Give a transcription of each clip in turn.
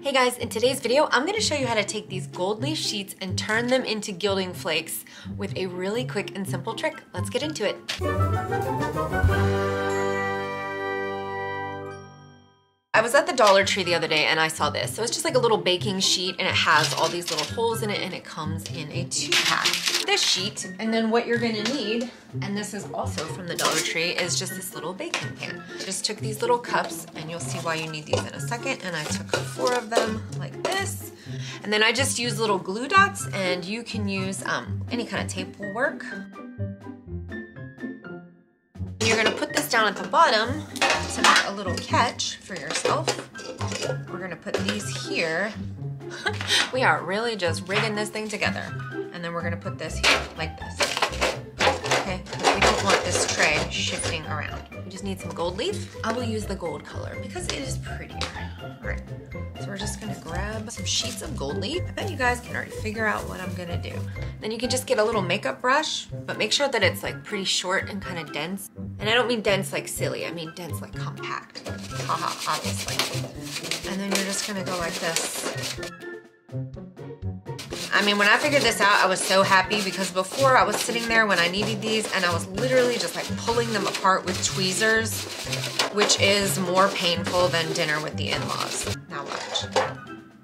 Hey guys, in today's video, I'm gonna show you how to take these gold leaf sheets and turn them into gilding flakes with a really quick and simple trick. Let's get into it. I was at the Dollar Tree the other day and I saw this. So it's just like a little baking sheet and it has all these little holes in it and it comes in a 2-pack. This sheet, and then what you're gonna need, and this is also from the Dollar Tree, is just this little baking pan. Just took these little cups, and you'll see why you need these in a second, and I took 4 of them like this. And then I just use little glue dots, and you can use any kind of tape will work. You're gonna put this down at the bottom to make a little catch for yourself. We're gonna put these here. We are really just rigging this thing together. And then we're gonna put this here, like this. Okay, because we don't want this tray shifting around. We just need some gold leaf. I will use the gold color because it is prettier. All right, so we're just gonna grab some sheets of gold leaf. I bet you guys can already figure out what I'm gonna do. Then you can just get a little makeup brush, but make sure that it's like pretty short and kind of dense. And I don't mean dense like silly, I mean dense like compact. Haha, obviously. And then you're just gonna go like this. I mean, when I figured this out, I was so happy because before I was sitting there when I needed these and I was literally just like pulling them apart with tweezers, which is more painful than dinner with the in-laws. Now watch.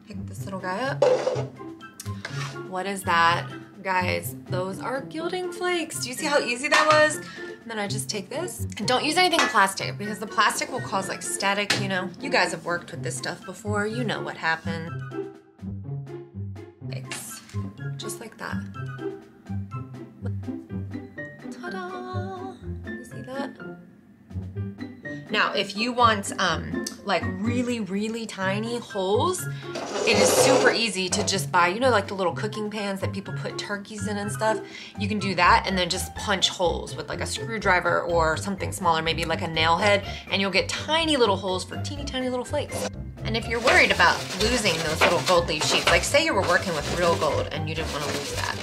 Pick this little guy up. What is that? Guys, those are gilding flakes. Do you see how easy that was? And then I just take this. And don't use anything plastic because the plastic will cause like static, you know. You guys have worked with this stuff before. You know what happened. Just like that. Ta-da! You see that? Now, if you want like really tiny holes, it is super easy to just buy, you know, like the little cooking pans that people put turkeys in and stuff. You can do that and then just punch holes with like a screwdriver or something smaller, maybe like a nail head, and you'll get tiny little holes for teeny tiny little flakes. And if you're worried about losing those little gold leaf sheets, like say you were working with real gold and you didn't want to lose that,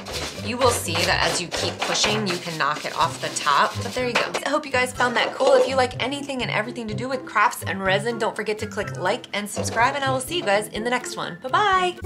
you will see that as you keep pushing, you can knock it off the top. But there you go. I hope you guys found that cool. If you like anything and everything to do with crafts and resin, don't forget to click like and subscribe, and I will see you guys in the next one. Bye-bye.